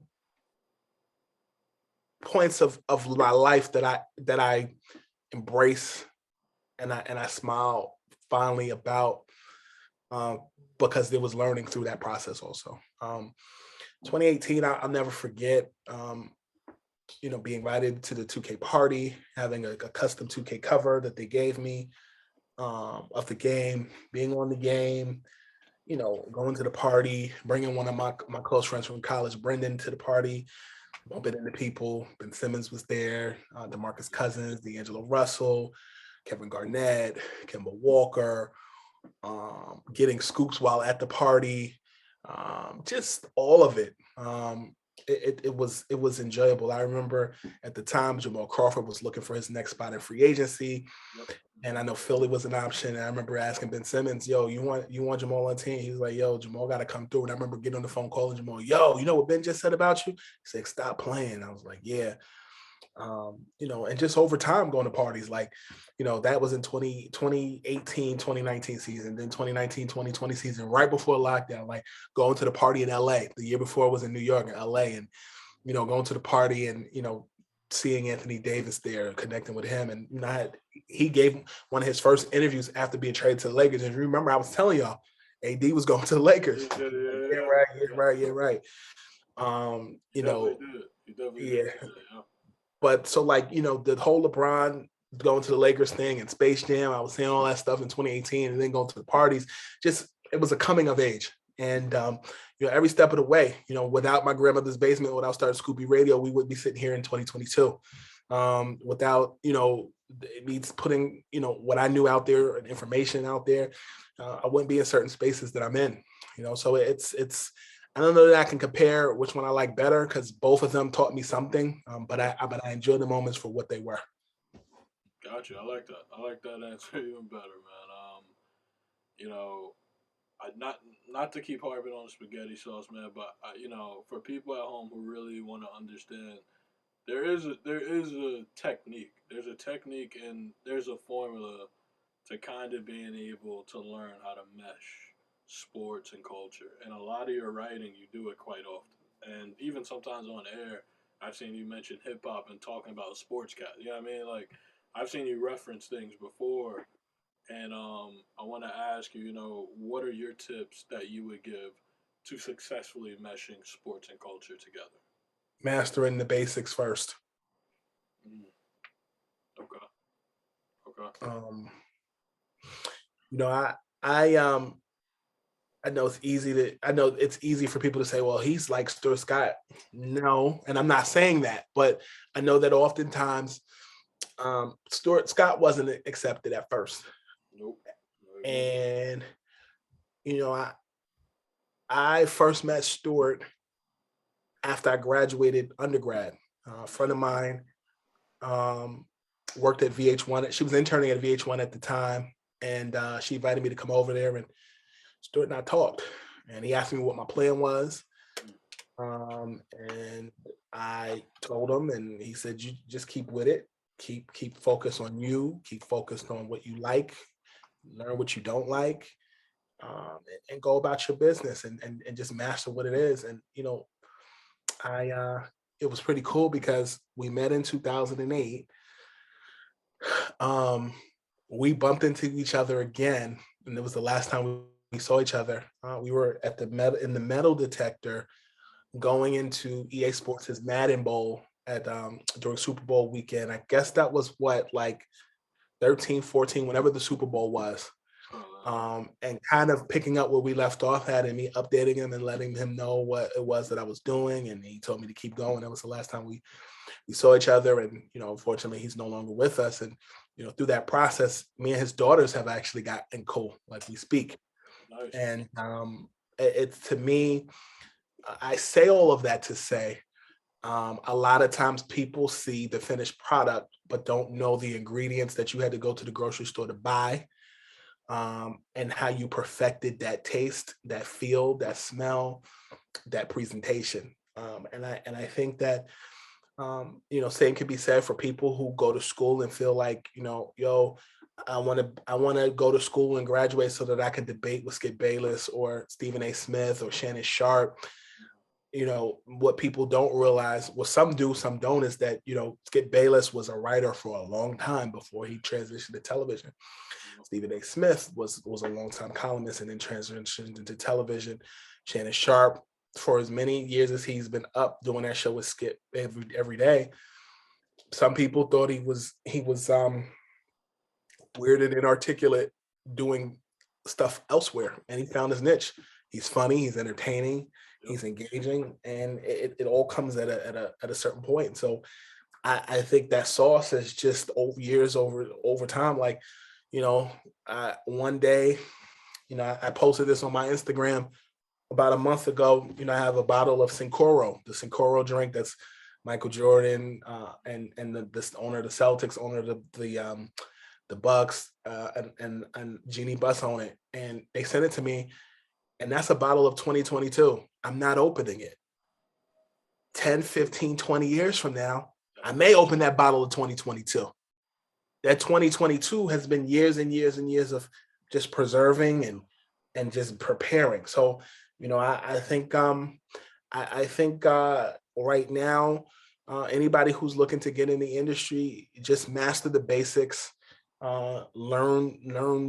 points of my life that I embrace and I smile fondly about, because there was learning through that process also. 2018, I'll never forget, being invited to the 2K party, having a custom 2K cover that they gave me of the game, being on the game, going to the party, bringing one of my close friends from college, Brendan, to the party, bumping into people. Ben Simmons was there, DeMarcus Cousins, D'Angelo Russell, Kevin Garnett, Kemba Walker, getting scoops while at the party, just all of it. It was enjoyable. I remember at the time Jamal Crawford was looking for his next spot in free agency, and I know Philly was an option. And I remember asking Ben Simmons, "Yo, you want Jamal on the team?" He was like, "Yo, Jamal got to come through." And I remember getting on the phone calling Jamal, "Yo, you know what Ben just said about you?" He said, "Stop playing." I was like, "Yeah." And just over time going to parties, like, that was in 2018, 2019 season, then 2019, 2020 season, right before lockdown, like going to the party in LA. The year before was in New York and LA, and, going to the party and, seeing Anthony Davis there, connecting with him. And, he gave one of his first interviews after being traded to the Lakers. And remember, I was telling y'all, AD was going to the Lakers. Yeah, right. He definitely did. He definitely did. Yeah. But so, like, the whole LeBron going to the Lakers thing and Space Jam, I was saying all that stuff in 2018 and then going to the parties, just, it was a coming of age. And, every step of the way, without my grandmother's basement, without starting Scoopy Radio, we would be sitting here in 2022. Without, me putting, what I knew out there and information out there, I wouldn't be in certain spaces that I'm in, so it's, I don't know that I can compare which one I like better, because both of them taught me something, but I enjoy the moments for what they were. Gotcha. I like that. I like that answer even better, man. You know, not to keep harping on the spaghetti sauce, man, but for people at home who really want to understand, there is a technique. There's a technique and there's a formula to kind of being able to learn how to mesh sports and culture. And a lot of your writing, you do it quite often. And even sometimes on air, I've seen you mention hip hop and talking about sportscast. You know what I mean? Like, I've seen you reference things before. And I want to ask you, what are your tips that you would give to successfully meshing sports and culture together? Mastering the basics first. Mm, okay. Okay. You know, I know it's easy for people to say, well, he's like Stuart Scott. No, and I'm not saying that, but I know that oftentimes Stuart Scott wasn't accepted at first. Nope. And I first met Stuart after I graduated undergrad. A friend of mine worked at VH1. She was interning at VH1 at the time, and she invited me to come over there, and Stuart and I talked. And he asked me what my plan was, and I told him, and he said, "You just keep with it. Keep focused on you. Keep focused on what you like. Learn what you don't like." And go about your business and just master what it is. And I it was pretty cool because we met in 2008. We bumped into each other again, and it was the last time we saw each other. We were at the metal detector going into EA Sports' Madden Bowl at during Super Bowl weekend. I guess that was what, like 13, 14, whenever the Super Bowl was. And kind of picking up where we left off at, and me updating him and letting him know what it was that I was doing. And he told me to keep going. That was the last time we saw each other. And, unfortunately he's no longer with us. And, through that process, me and his daughters have actually gotten cool, like we speak. Nice. And it's, to me, I say all of that to say, a lot of times people see the finished product, but don't know the ingredients that you had to go to the grocery store to buy, and how you perfected that taste, that feel, that smell, that presentation. And I think that, same could be said for people who go to school and feel like, yo, I want to go to school and graduate so that I can debate with Skip Bayless or Stephen A. Smith or Shannon Sharp. What people don't realize, well, some do, some don't, is that, Skip Bayless was a writer for a long time before he transitioned to television. Stephen A. Smith was a long-time columnist and then transitioned into television. Shannon Sharp, for as many years as he's been up doing that show with Skip every day, some people thought he was weird and inarticulate doing stuff elsewhere, and he found his niche. He's funny, he's entertaining, he's engaging, and it all comes at a certain point. So I think that sauce is just over time. Like, one day, I posted this on my Instagram about a month ago. I have a bottle of Cincoro, the Cincoro drink that's Michael Jordan and the owner of the Celtics, owner of the Bucks, and Jeannie Buss on it, and they sent it to me, and that's a bottle of 2022. I'm not opening it. 10, 15, 20 years from now, I may open that bottle of 2022. That 2022 has been years and years and years of just preserving and just preparing. So, I think right now, anybody who's looking to get in the industry, just master the basics, learn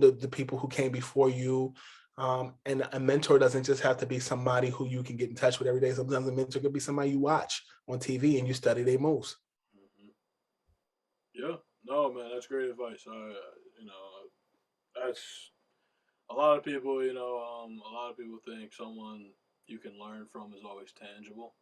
the people who came before you. And a mentor doesn't just have to be somebody who you can get in touch with every day. Sometimes a mentor could be somebody you watch on TV and you study their moves. Yeah, no, man, that's great advice. That's a lot of people. A lot of people think someone you can learn from is always tangible,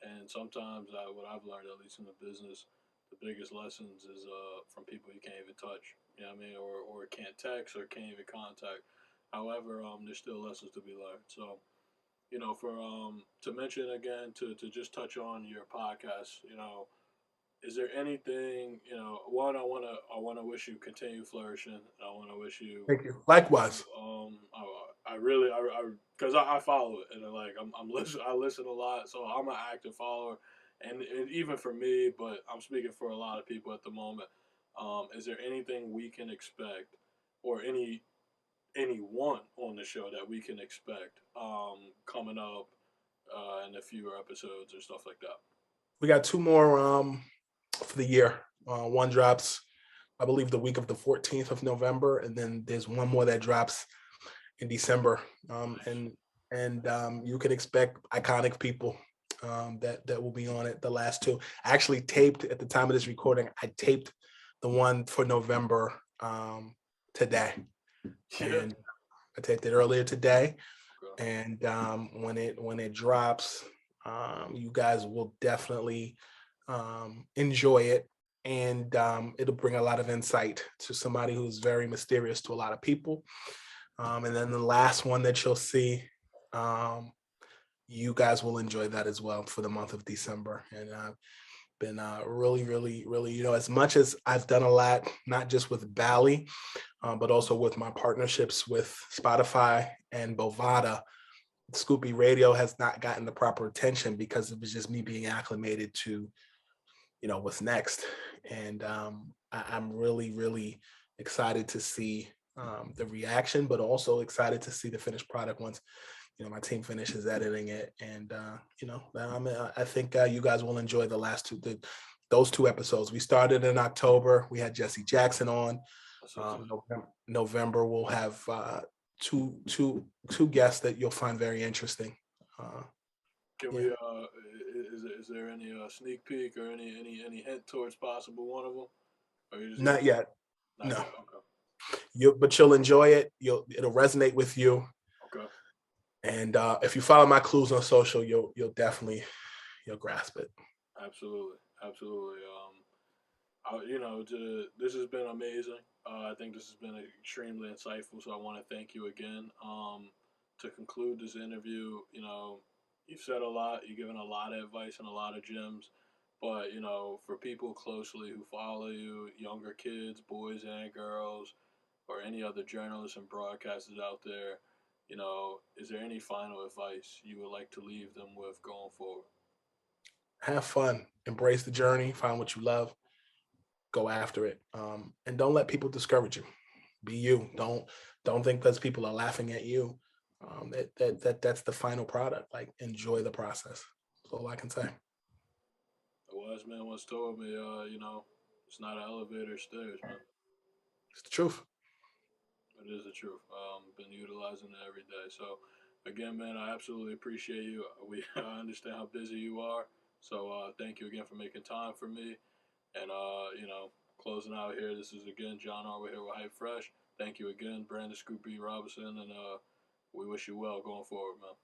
and sometimes what I've learned, at least in the business, the biggest lessons is from people you can't even touch. You know what I mean, or can't text or can't even contact. However, there's still lessons to be learned. So, for to mention again, to just touch on your podcast, is there anything, one, I want to wish you continue flourishing. I want to wish you, Thank you. Likewise. I really, because I follow it, and like I listen a lot, so I'm an active follower, and even for me, but I'm speaking for a lot of people at the moment. Is there anything we can expect, or anyone on the show that we can expect coming up in a few episodes or stuff like that? We got two more for the year. One drops, I believe, the week of the 14th of November, and then there's one more that drops in December. And you can expect iconic people that will be on it. The last two, I actually taped at the time of this recording. I taped the one for November today, and I taped it earlier today. And when it drops, you guys will definitely enjoy it, and it'll bring a lot of insight to somebody who's very mysterious to a lot of people. And then the last one that you'll see, you guys will enjoy that as well for the month of December. And I've been really, really, really, as much as I've done a lot, not just with Bally, but also with my partnerships with Spotify and Bovada, Scoopy Radio has not gotten the proper attention because it was just me being acclimated to, what's next. And I'm really, really excited to see the reaction, but also excited to see the finished product once, my team finishes editing it. And, I think you guys will enjoy the last those two episodes. We started in October. We had Jesse Jackson on. November we'll have two guests that you'll find very interesting. Can Yeah. we? Is there any sneak peek or any hint towards possible one of them? Or you just gonna Not yet. not No. yet? Okay. But you'll enjoy it. It'll resonate with you. Okay. And if you follow my clues on social, you'll definitely you'll grasp it. Absolutely. Absolutely. This has been amazing. I think this has been extremely insightful. So I want to thank you again. To conclude this interview, you've said a lot. You've given a lot of advice and a lot of gems. But for people closely who follow you, younger kids, boys and girls, or any other journalists and broadcasters out there, is there any final advice you would like to leave them with going forward? Have fun, embrace the journey, find what you love, go after it, and don't let people discourage you. Be you. Don't think because people are laughing at you that's the final product. Like enjoy the process. That's all I can say. A wise man once told me, it's not an elevator, stairs, man. It's the truth. It is the truth. Been utilizing it every day. So, again, man, I absolutely appreciate you. I understand how busy you are. So, thank you again for making time for me. And, closing out here, this is again John Arwood here with Hype Fresh. Thank you again, Brandon Scoop B. Robinson. And we wish you well going forward, man.